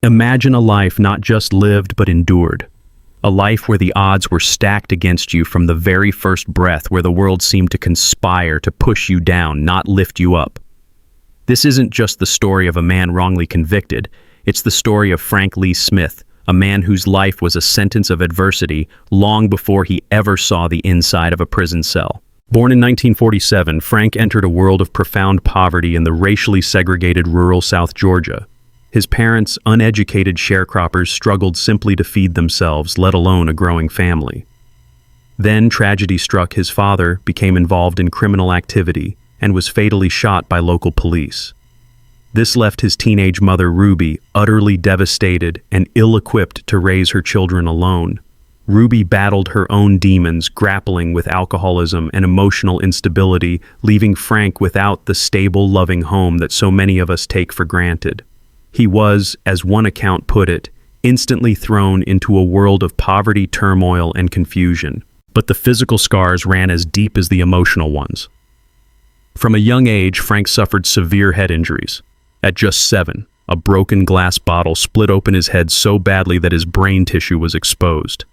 Imagine a life not just lived but endured. A life where the odds were stacked against you from the very first breath, where the world seemed to conspire to push you down, not lift you up. This isn't just the story of a man wrongly convicted, it's the story of Frank Lee Smith, a man whose life was a sentence of adversity long before he ever saw the inside of a prison cell. Born in 1947, Frank entered a world of profound poverty in the racially segregated rural South Georgia. His parents, uneducated sharecroppers, struggled simply to feed themselves, let alone a growing family. Then tragedy struck. His father became involved in criminal activity and was fatally shot by local police. This left his teenage mother, Ruby, utterly devastated and ill-equipped to raise her children alone. Ruby battled her own demons, grappling with alcoholism and emotional instability, leaving Frank without the stable, loving home that so many of us take for granted. He was, as one account put it, instantly thrown into a world of poverty, turmoil, and confusion. But the physical scars ran as deep as the emotional ones. From a young age, Frank suffered severe head injuries. At just 7, a broken glass bottle split open his head so badly that his brain tissue was exposed.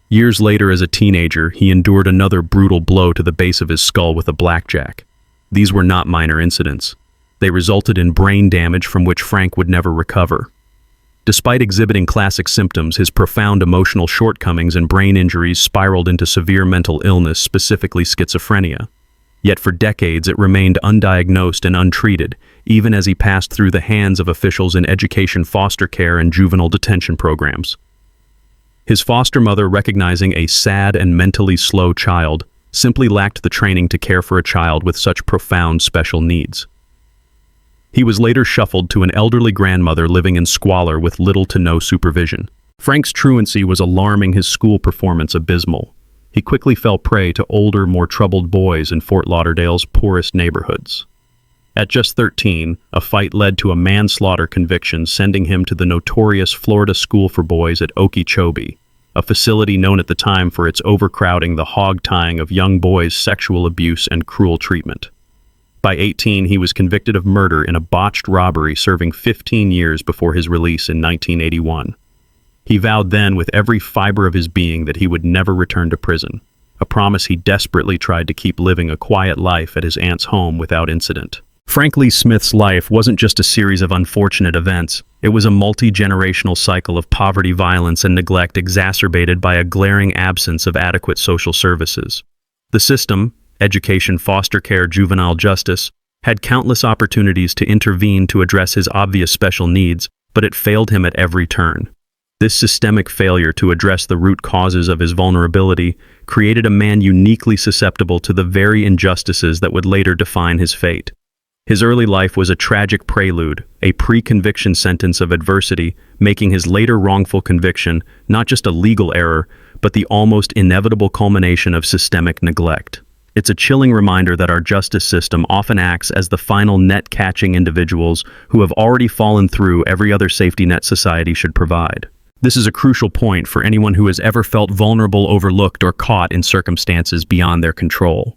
Years later, as a teenager, he endured another brutal blow to the base of his skull with a blackjack. These were not minor incidents. They resulted in brain damage from which Frank would never recover. Despite exhibiting classic symptoms, his profound emotional shortcomings and brain injuries spiraled into severe mental illness, specifically schizophrenia. Yet for decades it remained undiagnosed and untreated, even as he passed through the hands of officials in education, foster care, and juvenile detention programs. His foster mother, recognizing a sad and mentally slow child, simply lacked the training to care for a child with such profound special needs. He was later shuffled to an elderly grandmother living in squalor with little to no supervision. Frank's truancy was alarming, his school performance abysmal. He quickly fell prey to older, more troubled boys in Fort Lauderdale's poorest neighborhoods. At just 13, a fight led to a manslaughter conviction, sending him to the notorious Florida School for Boys at Okeechobee, a facility known at the time for its overcrowding, the hog-tying of young boys, sexual abuse, and cruel treatment. By 18, he was convicted of murder in a botched robbery, serving 15 years before his release in 1981. He vowed then with every fiber of his being that he would never return to prison, a promise he desperately tried to keep, living a quiet life at his aunt's home without incident. Frank Lee Smith's life wasn't just a series of unfortunate events. It was a multi-generational cycle of poverty, violence, and neglect, exacerbated by a glaring absence of adequate social services. The system, education, foster care, juvenile justice, had countless opportunities to intervene to address his obvious special needs, but it failed him at every turn. This systemic failure to address the root causes of his vulnerability created a man uniquely susceptible to the very injustices that would later define his fate. His early life was a tragic prelude, a pre-conviction sentence of adversity, making his later wrongful conviction not just a legal error, but the almost inevitable culmination of systemic neglect. It's a chilling reminder that our justice system often acts as the final net, catching individuals who have already fallen through every other safety net society should provide. This is a crucial point for anyone who has ever felt vulnerable, overlooked, or caught in circumstances beyond their control.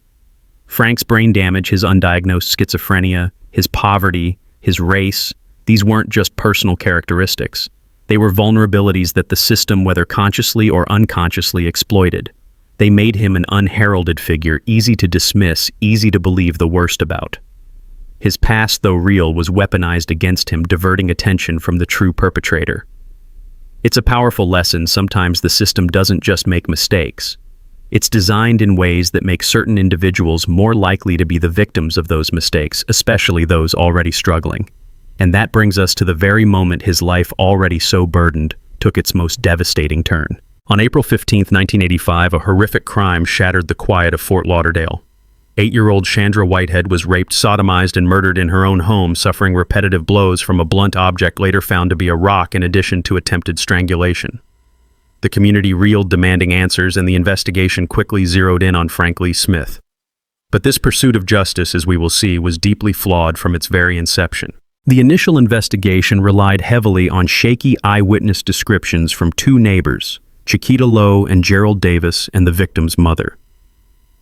Frank's brain damage, his undiagnosed schizophrenia, his poverty, his race, these weren't just personal characteristics. They were vulnerabilities that the system, whether consciously or unconsciously, exploited. They made him an unheralded figure, easy to dismiss, easy to believe the worst about. His past, though real, was weaponized against him, diverting attention from the true perpetrator. It's a powerful lesson. Sometimes the system doesn't just make mistakes. It's designed in ways that make certain individuals more likely to be the victims of those mistakes, especially those already struggling. And that brings us to the very moment his life, already so burdened, took its most devastating turn. On April 15, 1985, a horrific crime shattered the quiet of Fort Lauderdale. 8-year-old Chandra Whitehead was raped, sodomized, and murdered in her own home, suffering repetitive blows from a blunt object later found to be a rock, in addition to attempted strangulation. The community reeled, demanding answers, and the investigation quickly zeroed in on Frank Lee Smith. But this pursuit of justice, as we will see, was deeply flawed from its very inception. The initial investigation relied heavily on shaky eyewitness descriptions from two neighbors, Chiquita Lowe and Gerald Davis, and the victim's mother.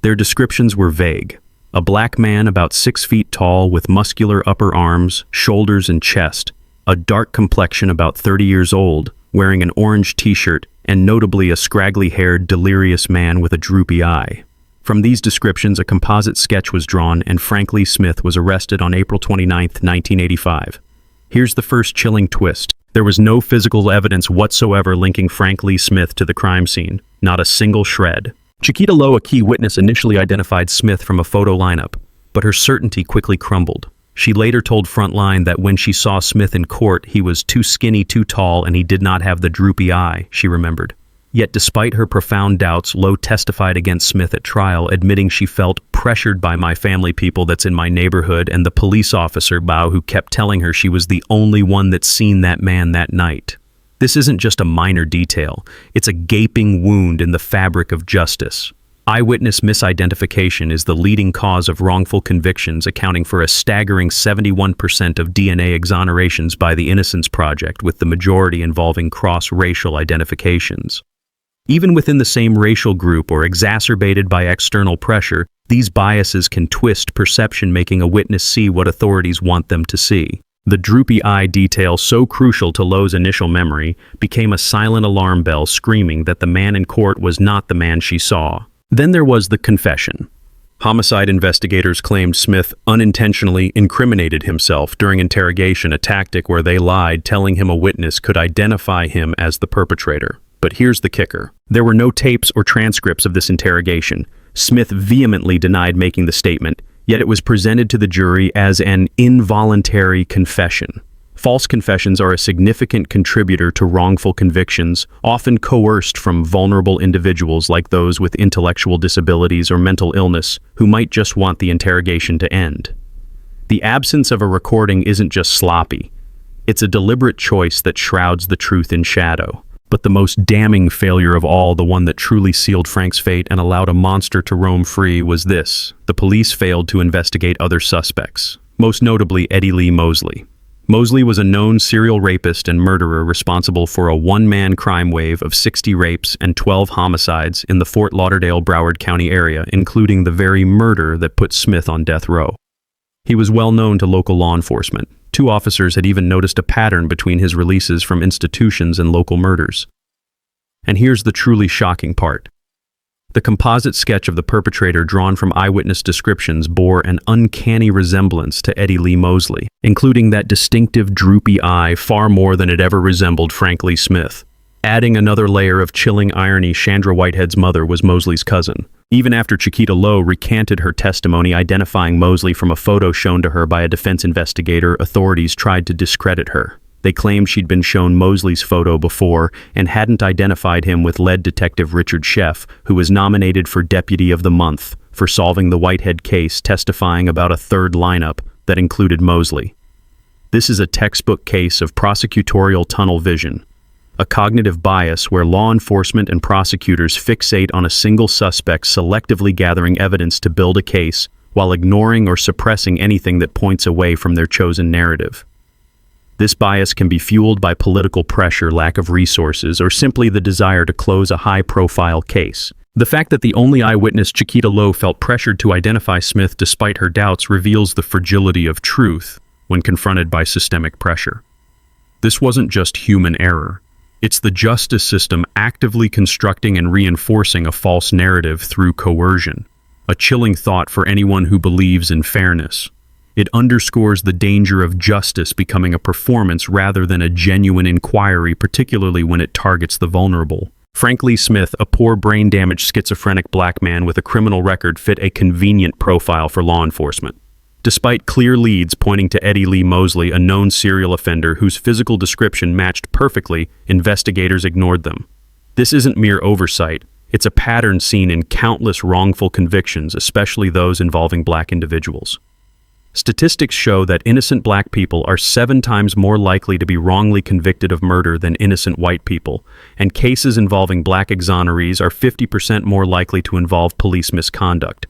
Their descriptions were vague. A black man about 6 feet tall with muscular upper arms, shoulders, and chest, a dark complexion about 30 years old, wearing an orange t-shirt, and notably a scraggly-haired, delirious man with a droopy eye. From these descriptions, a composite sketch was drawn, and Frank Lee Smith was arrested on April 29, 1985. Here's the first chilling twist. There was no physical evidence whatsoever linking Frank Lee Smith to the crime scene, not a single shred. Chiquita Lowe, a key witness, initially identified Smith from a photo lineup, but her certainty quickly crumbled. She later told Frontline that when she saw Smith in court, he was too skinny, too tall, and he did not have the droopy eye, she remembered. Yet despite her profound doubts, Lowe testified against Smith at trial, admitting she felt pressured by my family people that's in my neighborhood and the police officer, Bao, who kept telling her she was the only one that's seen that man that night. This isn't just a minor detail. It's a gaping wound in the fabric of justice. Eyewitness misidentification is the leading cause of wrongful convictions, accounting for a staggering 71% of DNA exonerations by the Innocence Project, with the majority involving cross-racial identifications. Even within the same racial group or exacerbated by external pressure, these biases can twist perception, making a witness see what authorities want them to see. The droopy eye detail, so crucial to Lowe's initial memory, became a silent alarm bell screaming that the man in court was not the man she saw. Then there was the confession. Homicide investigators claimed Smith unintentionally incriminated himself during interrogation, a tactic where they lied, telling him a witness could identify him as the perpetrator. But here's the kicker. There were no tapes or transcripts of this interrogation. Smith vehemently denied making the statement, yet it was presented to the jury as an involuntary confession. False confessions are a significant contributor to wrongful convictions, often coerced from vulnerable individuals like those with intellectual disabilities or mental illness, who might just want the interrogation to end. The absence of a recording isn't just sloppy. It's a deliberate choice that shrouds the truth in shadow. But the most damning failure of all, the one that truly sealed Frank's fate and allowed a monster to roam free, was this. The police failed to investigate other suspects, most notably Eddie Lee Mosley. Mosley was a known serial rapist and murderer responsible for a one-man crime wave of 60 rapes and 12 homicides in the Fort Lauderdale-Broward County area, including the very murder that put Smith on death row. He was well known to local law enforcement. 2 officers had even noticed a pattern between his releases from institutions and local murders. And here's the truly shocking part. The composite sketch of the perpetrator, drawn from eyewitness descriptions, bore an uncanny resemblance to Eddie Lee Mosley, including that distinctive droopy eye far more than it ever resembled Frank Lee Smith. Adding another layer of chilling irony, Chandra Whitehead's mother was Mosley's cousin. Even after Chiquita Lowe recanted her testimony identifying Mosley from a photo shown to her by a defense investigator, authorities tried to discredit her. They claimed she'd been shown Mosley's photo before and hadn't identified him with lead detective Richard Sheff, who was nominated for Deputy of the Month for solving the Whitehead case, testifying about a third lineup that included Mosley. This is a textbook case of prosecutorial tunnel vision, a cognitive bias where law enforcement and prosecutors fixate on a single suspect, selectively gathering evidence to build a case while ignoring or suppressing anything that points away from their chosen narrative. This bias can be fueled by political pressure, lack of resources, or simply the desire to close a high-profile case. The fact that the only eyewitness, Chiquita Lowe, felt pressured to identify Smith despite her doubts reveals the fragility of truth when confronted by systemic pressure. This wasn't just human error. It's the justice system actively constructing and reinforcing a false narrative through coercion, a chilling thought for anyone who believes in fairness. It underscores the danger of justice becoming a performance rather than a genuine inquiry, particularly when it targets the vulnerable. Frank Lee Smith, a poor brain-damaged schizophrenic black man with a criminal record, fit a convenient profile for law enforcement. Despite clear leads pointing to Eddie Lee Mosley, a known serial offender whose physical description matched perfectly, investigators ignored them. This isn't mere oversight. It's a pattern seen in countless wrongful convictions, especially those involving black individuals. Statistics show that innocent black people are 7 times more likely to be wrongly convicted of murder than innocent white people, and cases involving black exonerees are 50% more likely to involve police misconduct.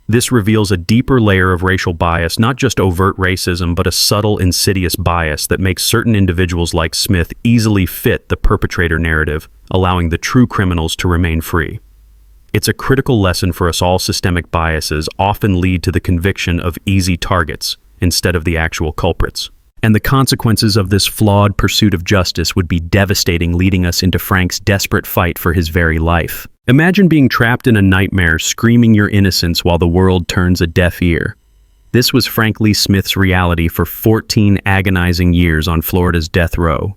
This reveals a deeper layer of racial bias, not just overt racism, but a subtle, insidious bias that makes certain individuals like Smith easily fit the perpetrator narrative, allowing the true criminals to remain free. It's a critical lesson for us all. Systemic biases often lead to the conviction of easy targets instead of the actual culprits. And the consequences of this flawed pursuit of justice would be devastating, leading us into Frank's desperate fight for his very life. Imagine being trapped in a nightmare, screaming your innocence while the world turns a deaf ear. This was Frank Lee Smith's reality for 14 agonizing years on Florida's death row.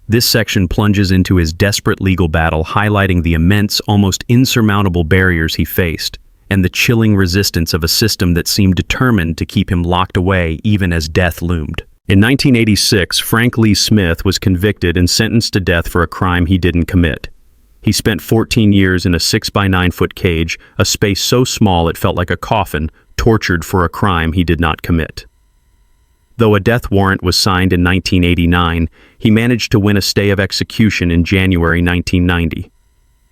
This section plunges into his desperate legal battle, highlighting the immense, almost insurmountable barriers he faced, and the chilling resistance of a system that seemed determined to keep him locked away even as death loomed. In 1986, Frank Lee Smith was convicted and sentenced to death for a crime he didn't commit. He spent 14 years in a 6-by-9-foot cage, a space so small it felt like a coffin, tortured for a crime he did not commit. Though a death warrant was signed in 1989, he managed to win a stay of execution in January 1990.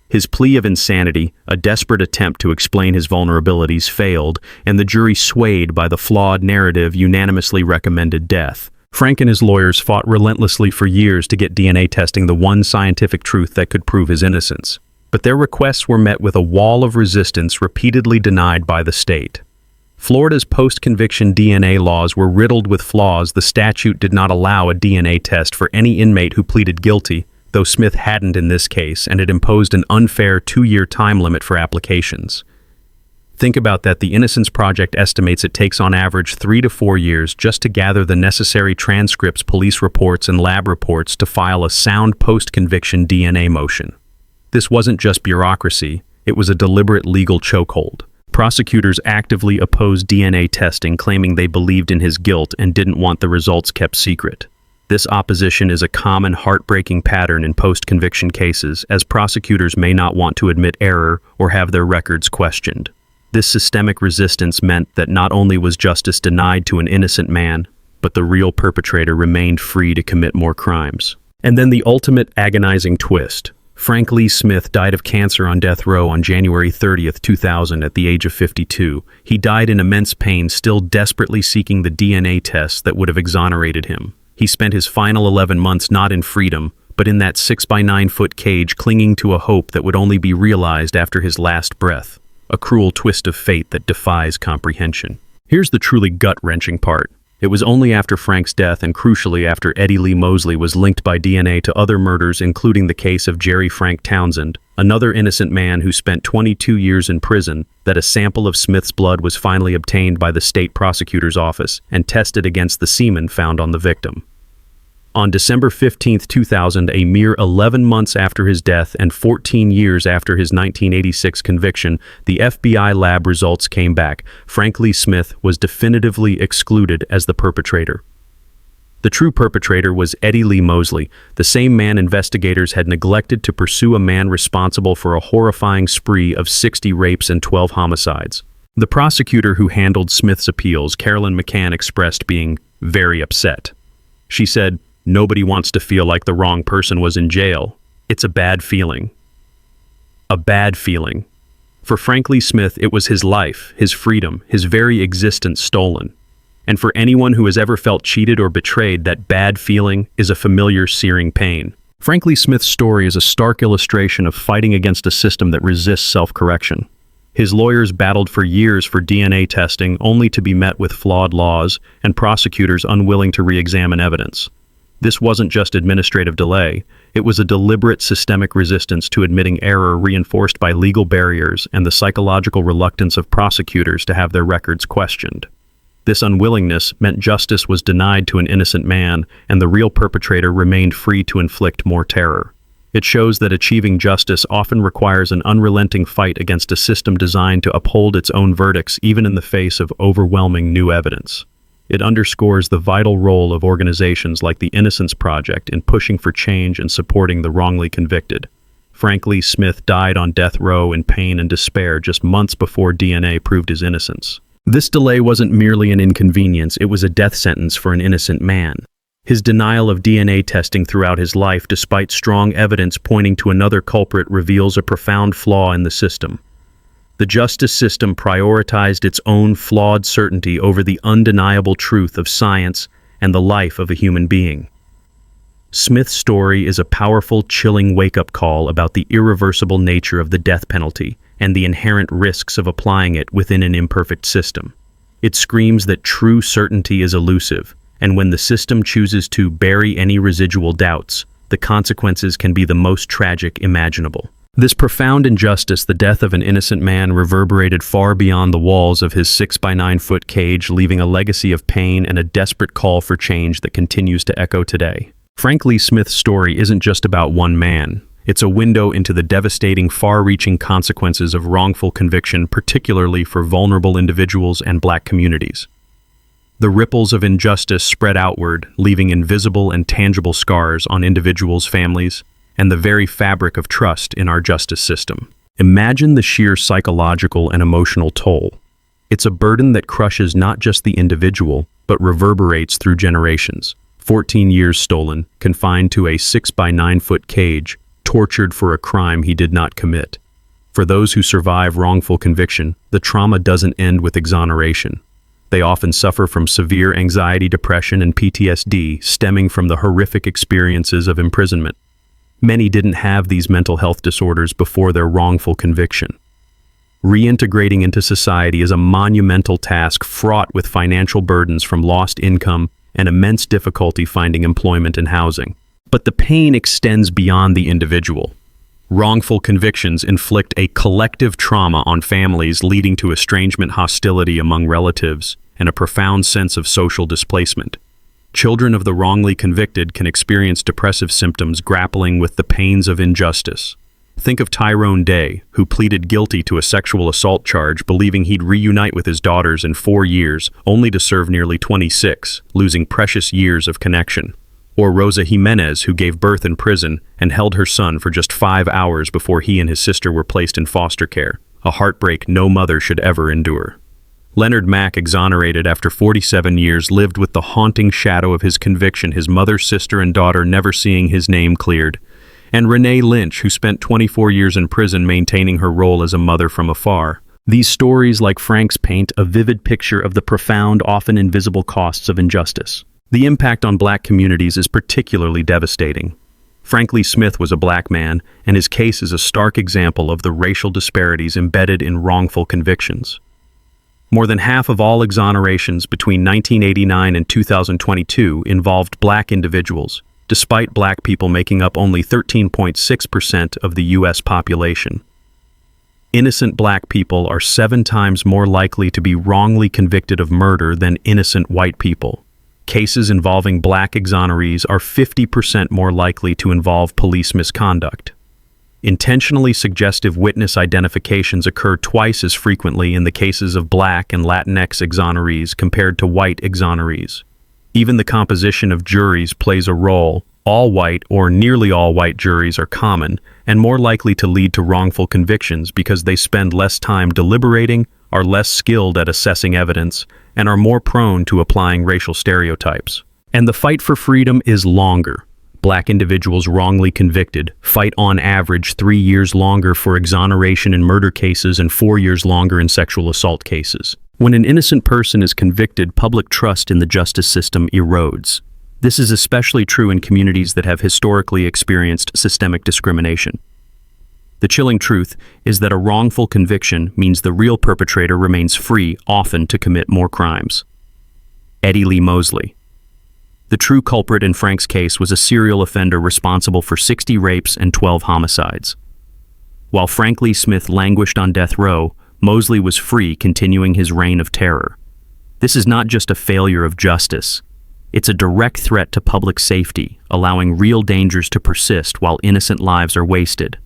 His plea of insanity, a desperate attempt to explain his vulnerabilities, failed, and the jury, swayed by the flawed narrative, unanimously recommended death. Frank and his lawyers fought relentlessly for years to get DNA testing the one scientific truth that could prove his innocence. But their requests were met with a wall of resistance, repeatedly denied by the state. Florida's post-conviction DNA laws were riddled with flaws. The statute did not allow a DNA test for any inmate who pleaded guilty, though Smith hadn't in this case, and it imposed an unfair 2-year time limit for applications. Think about that. The Innocence Project estimates it takes on average 3 to 4 years just to gather the necessary transcripts, police reports, and lab reports to file a sound post-conviction DNA motion. This wasn't just bureaucracy, it was a deliberate legal chokehold. Prosecutors actively opposed DNA testing, claiming they believed in his guilt and didn't want the results kept secret. This opposition is a common, heartbreaking pattern in post-conviction cases, as prosecutors may not want to admit error or have their records questioned. This systemic resistance meant that not only was justice denied to an innocent man, but the real perpetrator remained free to commit more crimes. And then the ultimate agonizing twist. Frank Lee Smith died of cancer on death row on January 30th, 2000 at the age of 52. He died in immense pain, still desperately seeking the DNA test that would have exonerated him. He spent his final 11 months not in freedom, but in that 6-by-9-foot cage, clinging to a hope that would only be realized after his last breath. A cruel twist of fate that defies comprehension. Here's the truly gut-wrenching part. It was only after Frank's death, and crucially after Eddie Lee Mosley was linked by DNA to other murders, including the case of Jerry Frank Townsend, another innocent man who spent 22 years in prison, that a sample of Smith's blood was finally obtained by the state prosecutor's office and tested against the semen found on the victim. On December 15, 2000, a mere 11 months after his death and 14 years after his 1986 conviction, the FBI lab results came back. Frank Lee Smith was definitively excluded as the perpetrator. The true perpetrator was Eddie Lee Mosley, the same man investigators had neglected to pursue, a man responsible for a horrifying spree of 60 rapes and 12 homicides. The prosecutor who handled Smith's appeals, Carolyn McCann, expressed being very upset. She said, "Nobody wants to feel like the wrong person was in jail. It's a bad feeling." A bad feeling. For Frank Lee Smith, it was his life, his freedom, his very existence stolen. And for anyone who has ever felt cheated or betrayed, that bad feeling is a familiar, searing pain. Frank Lee Smith's story is a stark illustration of fighting against a system that resists self-correction. His lawyers battled for years for DNA testing, only to be met with flawed laws and prosecutors unwilling to re-examine evidence. This wasn't just administrative delay, it was a deliberate systemic resistance to admitting error, reinforced by legal barriers and the psychological reluctance of prosecutors to have their records questioned. This unwillingness meant justice was denied to an innocent man, and the real perpetrator remained free to inflict more terror. It shows that achieving justice often requires an unrelenting fight against a system designed to uphold its own verdicts, even in the face of overwhelming new evidence. It underscores the vital role of organizations like the Innocence Project in pushing for change and supporting the wrongly convicted. Frank Lee Smith died on death row in pain and despair just months before DNA proved his innocence. This delay wasn't merely an inconvenience, it was a death sentence for an innocent man. His denial of DNA testing throughout his life, despite strong evidence pointing to another culprit, reveals a profound flaw in the system. The justice system prioritized its own flawed certainty over the undeniable truth of science and the life of a human being. Smith's story is a powerful, chilling wake-up call about the irreversible nature of the death penalty and the inherent risks of applying it within an imperfect system. It screams that true certainty is elusive, And when the system chooses to bury any residual doubts, the consequences can be the most tragic imaginable. This profound injustice, the death of an innocent man, reverberated far beyond the walls of his 6-by-9-foot cage, leaving a legacy of pain and a desperate call for change that continues to echo today. Frank Lee Smith's story isn't just about one man. It's a window into the devastating, far-reaching consequences of wrongful conviction, particularly for vulnerable individuals and Black communities. The ripples of injustice spread outward, leaving invisible and tangible scars on individuals, families, and the very fabric of trust in our justice system. Imagine the sheer psychological and emotional toll. It's a burden that crushes not just the individual, but reverberates through generations. 14 years stolen, confined to a 6-by-9-foot cage, tortured for a crime he did not commit. For those who survive wrongful conviction, the trauma doesn't end with exoneration. They often suffer from severe anxiety, depression, and PTSD stemming from the horrific experiences of imprisonment. Many didn't have these mental health disorders before their wrongful conviction. Reintegrating into society is a monumental task fraught with financial burdens from lost income and immense difficulty finding employment and housing. But the pain extends beyond the individual. Wrongful convictions inflict a collective trauma on families, leading to estrangement, hostility among relatives, and a profound sense of social displacement. Children of the wrongly convicted can experience depressive symptoms, grappling with the pains of injustice. Think of Tyrone Day, who pleaded guilty to a sexual assault charge, believing he'd reunite with his daughters in 4 years, only to serve nearly 26, losing precious years of connection. Or Rosa Jimenez, who gave birth in prison and held her son for just 5 hours before he and his sister were placed in foster care, a heartbreak no mother should ever endure. Leonard Mack, exonerated after 47 years, lived with the haunting shadow of his conviction, his mother, sister, and daughter never seeing his name cleared. And Renee Lynch, who spent 24 years in prison maintaining her role as a mother from afar. These stories, like Frank's, paint a vivid picture of the profound, often invisible costs of injustice. The impact on Black communities is particularly devastating. Frank Lee Smith was a Black man, and his case is a stark example of the racial disparities embedded in wrongful convictions. More than half of all exonerations between 1989 and 2022 involved Black individuals, despite Black people making up only 13.6% of the U.S. population. Innocent Black people are 7 times more likely to be wrongly convicted of murder than innocent white people. Cases involving Black exonerees are 50% more likely to involve police misconduct. Intentionally suggestive witness identifications occur twice as frequently in the cases of Black and Latinx exonerees compared to white exonerees. Even the composition of juries plays a role. All white or nearly all white juries are common and more likely to lead to wrongful convictions because they spend less time deliberating, are less skilled at assessing evidence, and are more prone to applying racial stereotypes. And the fight for freedom is longer. Black individuals wrongly convicted fight on average 3 years longer for exoneration in murder cases and 4 years longer in sexual assault cases. When an innocent person is convicted, public trust in the justice system erodes. This is especially true in communities that have historically experienced systemic discrimination. The chilling truth is that a wrongful conviction means the real perpetrator remains free, often to commit more crimes. Eddie Lee Mosley. The true culprit in Frank's case was a serial offender responsible for 60 rapes and 12 homicides. While Frank Lee Smith languished on death row, Mosley was free, continuing his reign of terror. This is not just a failure of justice. It's a direct threat to public safety, allowing real dangers to persist while innocent lives are wasted.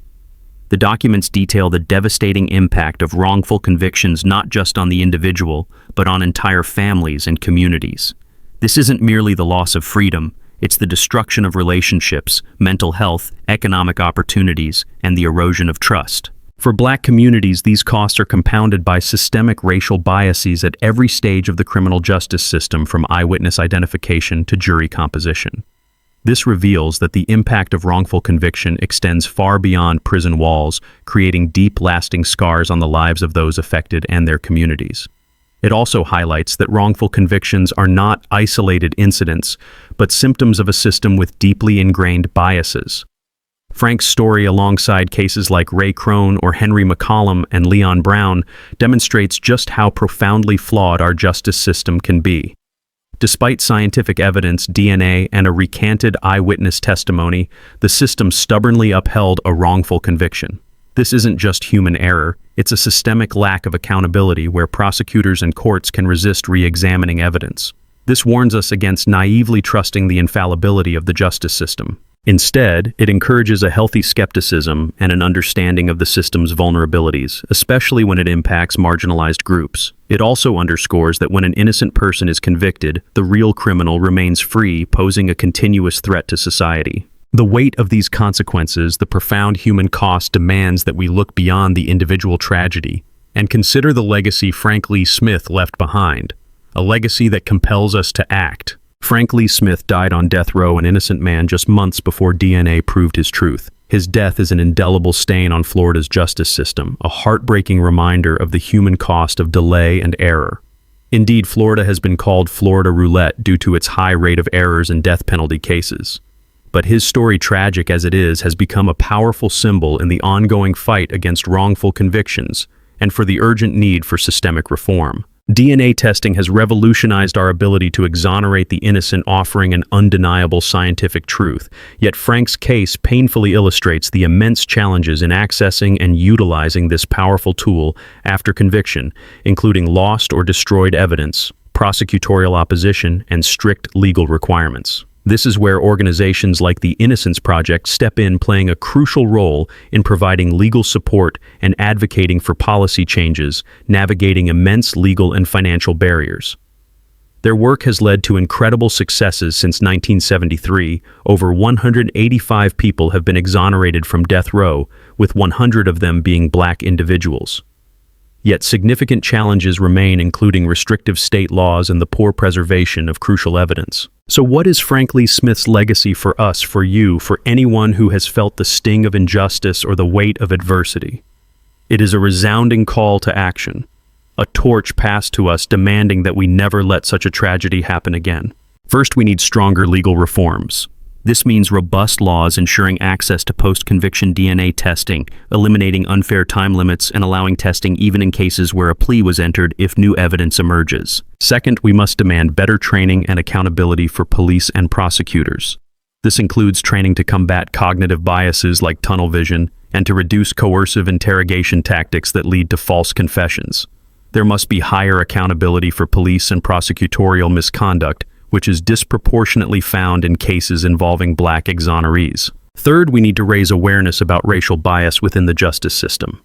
The documents detail the devastating impact of wrongful convictions not just on the individual, but on entire families and communities. This isn't merely the loss of freedom, it's the destruction of relationships, mental health, economic opportunities, and the erosion of trust. For Black communities, these costs are compounded by systemic racial biases at every stage of the criminal justice system, from eyewitness identification to jury composition. This reveals that the impact of wrongful conviction extends far beyond prison walls, creating deep, lasting scars on the lives of those affected and their communities. It also highlights that wrongful convictions are not isolated incidents, but symptoms of a system with deeply ingrained biases. Frank's story, alongside cases like Ray Crone or Henry McCollum and Leon Brown, demonstrates just how profoundly flawed our justice system can be. Despite scientific evidence, DNA, and a recanted eyewitness testimony, the system stubbornly upheld a wrongful conviction. This isn't just human error, it's a systemic lack of accountability where prosecutors and courts can resist re-examining evidence. This warns us against naively trusting the infallibility of the justice system. Instead, it encourages a healthy skepticism and an understanding of the system's vulnerabilities, especially when it impacts marginalized groups. It also underscores that when an innocent person is convicted, the real criminal remains free, posing a continuous threat to society. The weight of these consequences, the profound human cost, demands that we look beyond the individual tragedy and consider the legacy Frank Lee Smith left behind, a legacy that compels us to act. Frank Lee Smith died on death row, an innocent man, just months before DNA proved his truth. His death is an indelible stain on Florida's justice system, a heartbreaking reminder of the human cost of delay and error. Indeed, Florida has been called Florida roulette due to its high rate of errors in death penalty cases. But his story, tragic as it is, has become a powerful symbol in the ongoing fight against wrongful convictions and for the urgent need for systemic reform. DNA testing has revolutionized our ability to exonerate the innocent, offering an undeniable scientific truth. Yet Frank's case painfully illustrates the immense challenges in accessing and utilizing this powerful tool after conviction, including lost or destroyed evidence, prosecutorial opposition, and strict legal requirements. This is where organizations like the Innocence Project step in, playing a crucial role in providing legal support and advocating for policy changes, navigating immense legal and financial barriers. Their work has led to incredible successes since 1973. Over 185 people have been exonerated from death row, with 100 of them being Black individuals. Yet significant challenges remain, including restrictive state laws and the poor preservation of crucial evidence. So what is Frank Lee Smith's legacy for us, for you, for anyone who has felt the sting of injustice or the weight of adversity? It is a resounding call to action, a torch passed to us demanding that we never let such a tragedy happen again. First, we need stronger legal reforms. This means robust laws ensuring access to post-conviction DNA testing, eliminating unfair time limits, and allowing testing even in cases where a plea was entered if new evidence emerges. Second, we must demand better training and accountability for police and prosecutors. This includes training to combat cognitive biases like tunnel vision and to reduce coercive interrogation tactics that lead to false confessions. There must be higher accountability for police and prosecutorial misconduct, which is disproportionately found in cases involving Black exonerees. Third, we need to raise awareness about racial bias within the justice system.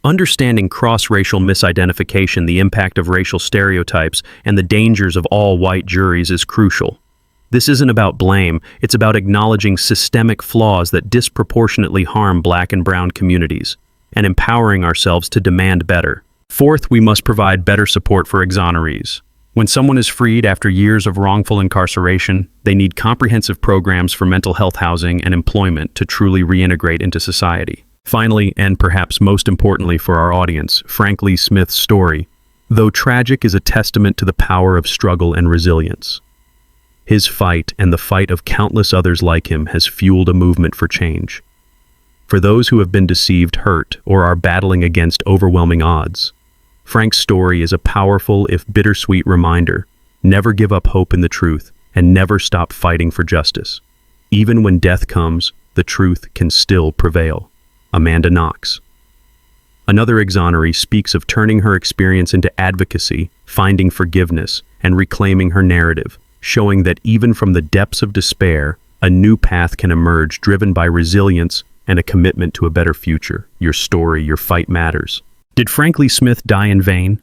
Understanding cross-racial misidentification, the impact of racial stereotypes, and the dangers of all-white juries is crucial. This isn't about blame, it's about acknowledging systemic flaws that disproportionately harm Black and brown communities, and empowering ourselves to demand better. Fourth, we must provide better support for exonerees. When someone is freed after years of wrongful incarceration, they need comprehensive programs for mental health, housing, and employment to truly reintegrate into society. Finally, and perhaps most importantly for our audience, Frank Lee Smith's story, though tragic, is a testament to the power of struggle and resilience. His fight and the fight of countless others like him has fueled a movement for change. For those who have been deceived, hurt, or are battling against overwhelming odds, Frank's story is a powerful, if bittersweet, reminder: never give up hope in the truth, and never stop fighting for justice. Even when death comes, the truth can still prevail. Amanda Knox. Another exoneree speaks of turning her experience into advocacy, finding forgiveness, and reclaiming her narrative, showing that even from the depths of despair, a new path can emerge, driven by resilience and a commitment to a better future. Your story, your fight matters. Did Frank Lee Smith die in vain?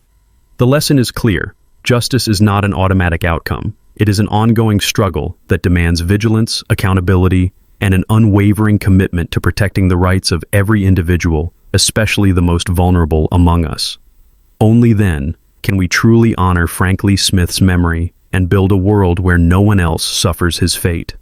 The lesson is clear. Justice is not an automatic outcome. It is an ongoing struggle that demands vigilance, accountability, and an unwavering commitment to protecting the rights of every individual, especially the most vulnerable among us. Only then can we truly honor Frank Lee Smith's memory and build a world where no one else suffers his fate.